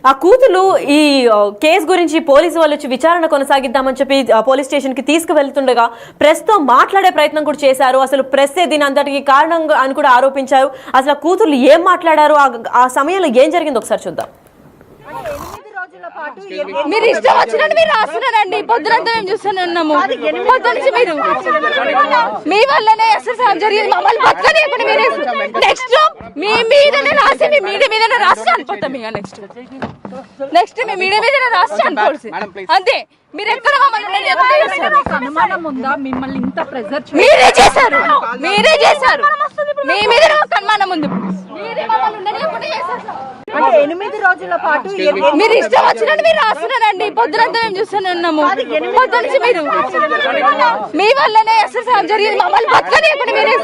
ఆ కూతురు ఈ కేసు గురించి పోలీసు వాళ్ళు వచ్చి విచారణ కొనసాగిద్దామని చెప్పి పోలీస్ స్టేషన్ కి తీసుకువెళ్తుండగా ప్రెస్ తో మాట్లాడే ప్రయత్నం కూడా చేశారు. అసలు ప్రెస్ దీని అంతటికి కారణం అని కూడా ఆరోపించారు. అసలు ఆ కూతురు ఏం మాట్లాడారు, ఆ సమయంలో ఏం జరిగిందో ఒకసారి చూద్దాం. మీరు ఇష్టం వచ్చినట్టు మీరు రాస్తున్నారండి. పొద్దునంతా మేము చూస్తూనే ఉన్నాము. పొద్దునుంచి మీరు మీ వల్లనే అసలు జరిగింది. మమ్మల్ని బతకనియకుండా మీరే నెక్స్ట్ మీ మీదనే రాసి మీ మీడియా మీదనే రాసి అనుకుంటాం. ఇక నెక్స్ట్ మీ మీడియా మీదనే రాసి అనుకోవచ్చు అంతే. మీరు ఎక్కడ అనుమానం ఉందా? మిమ్మల్ని ఇంత ప్రెజర్ మీరే చేశారు, మీరే చేశారు. మీ మీద అనుమానం ఉంది. అంటే 8 రోజుల పాటు మీరు ఇష్టం వచ్చినట్టు మీరు రాస్తున్నారండి. పొద్దునంతా మేము చూస్తూనే ఉన్నాము. పొద్దునుంచి మీరు మీ వల్లనే అసలు జరిగింది. మమ్మల్ని బతకనియకుండా మీరే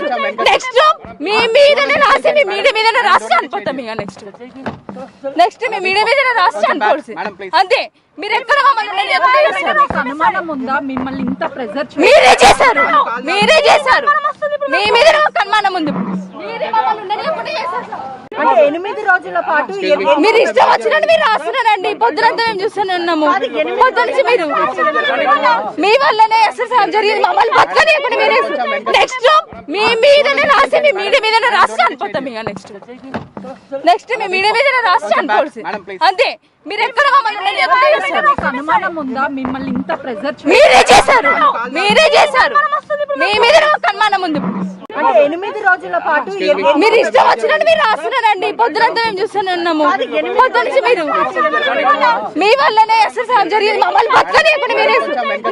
నెక్స్ట్ మీ మీదనే రాసి మీ మీడియా మీదనే రాసి అనుకుంటాం. ఇక నెక్స్ట్ మీ మీడియా మీదనే రాసి అనుకోవచ్చు అంతే. మీరు ఎక్కడ అనుమానం ఉందా? మిమ్మల్ని ఇంత ప్రెజర్ మీరే చేశారు, మీరే చేశారు. మీ మీద అనుమానం ఉంది. అంటే 8 రోజుల పాటు మీరు ఇష్టం వచ్చినట్టు మీరు రాస్తున్నారండి. పొద్దునంతా మేము చూస్తూనే ఉన్నాము. పొద్దునుంచి మీరు మీ వల్లనే అసలు జరిగింది. మమ్మల్ని బతకనియకుండా మీరే నెక్స్ట్ మీ మీదనే రాసి మీ మీడియా మీదనే రాసి అనుకుంటాం. ఇక నెక్స్ట్ మీ మీడియా మీదనే రాసి అనుకోవచ్చు అంతే. మీరు ఎక్కడ అనుమానం ఉందా? మిమ్మల్ని ఇంత ప్రెజర్ మీరే చేశారు, మీరే చేశారు. మీ మీద అనుమానం ఉంది. అంటే 8 రోజుల పాటు మీరు ఇష్టం వచ్చినట్టు మీరు రాస్తున్నారండి. పొద్దునంతా మేము చూస్తూనే ఉన్నాము. పొద్దునుంచి మీరు మీ వల్లనే అసలు జరిగింది. మమ్మల్ని బతకనియకుండా మీరే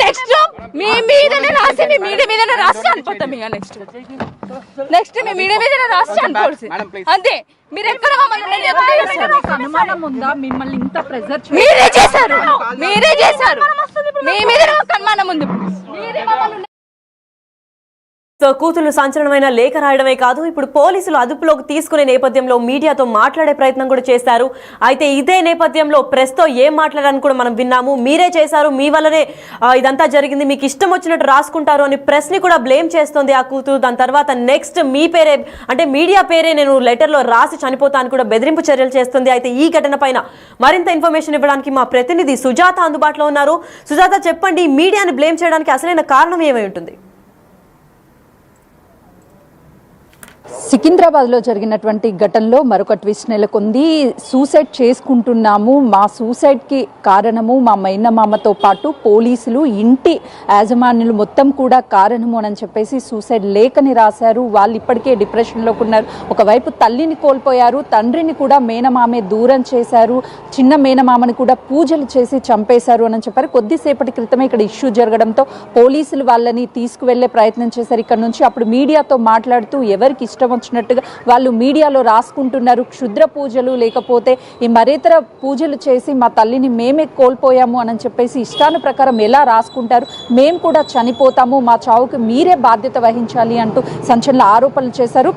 నెక్స్ట్ మీ మీదనే రాసి మీ మీడియా మీదనే రాసి అనుకుంటాం. ఇక నెక్స్ట్ మీ మీడియా మీదనే రాసి అనుకోవచ్చు అంతే. మీరు ఎక్కడ అనుమానం ఉందా? మిమ్మల్ని ఇంత ప్రెజర్ మీరే చేశారు, మీరే చేశారు. మీ మీద అనుమానం ఉంది. కూతురు సంచలనమైన లేఖ రాయడమే కాదు, ఇప్పుడు పోలీసులు అదుపులోకి తీసుకునే నేపథ్యంలో మీడియాతో మాట్లాడే ప్రయత్నం కూడా చేశారు. అయితే ఇదే నేపథ్యంలో ప్రెస్ తో ఏం మాట్లాడారని కూడా మనం విన్నాము. మీరే చేశారు, మీ వల్లనే ఇదంతా జరిగింది, మీకు ఇష్టం వచ్చినట్టు రాసుకుంటారు అని ప్రెస్ ని కూడా బ్లేమ్ చేస్తుంది ఆ కూతురు. దాని తర్వాత నెక్స్ట్ మీ పేరే అంటే మీడియా పేరే నేను లెటర్లో రాసి చనిపోతాను కూడా బెదిరింపు చర్యలు చేస్తుంది. అయితే ఈ ఘటన పైన మరింత ఇన్ఫర్మేషన్ ఇవ్వడానికి మా ప్రతినిధి సుజాత అందుబాటులో ఉన్నారు. సుజాత, చెప్పండి, మీడియాని బ్లేమ్ చేయడానికి అసలైన కారణం ఏమై ఉంటుంది? సికింద్రాబాద్ లో జరిగినటువంటి ఘటనలో మరొక ట్విస్ట్ నెలకొంది. సూసైడ్ చేసుకుంటున్నాము, మా సూసైడ్ కి కారణము మా మైనమామతో పాటు పోలీసులు, ఇంటి యాజమాన్యులు మొత్తం కూడా కారణము అని చెప్పేసి సూసైడ్ లేఖని రాశారు. వాళ్ళు ఇప్పటికే డిప్రెషన్లోకి ఉన్నారు. ఒకవైపు తల్లిని కోల్పోయారు, తండ్రిని కూడా మేనమామే దూరం చేశారు, చిన్న మేనమామని కూడా పూజలు చేసి చంపేశారు అని చెప్పారు. కొద్దిసేపటి క్రితమే ఇక్కడ ఇష్యూ జరగడంతో పోలీసులు వాళ్ళని తీసుకువెళ్లే ప్రయత్నం చేశారు ఇక్కడ నుంచి. అప్పుడు మీడియాతో మాట్లాడుతూ ఎవరికి ఇష్టం వచ్చినట్టుగా వాళ్ళు మీడియాలో రాసుకుంటున్నారు. క్షుద్ర పూజలు లేకపోతే ఈ మరేతర పూజలు చేసి మా తల్లిని మేమే కోల్పోయాము అని చెప్పేసి ఇష్టాను ప్రకారం ఎలా రాసుకుంటారు, మేము కూడా చనిపోతాము, మా చావుకి మీరే బాధ్యత వహించాలి అంటూ సంచలన ఆరోపణలు చేశారు.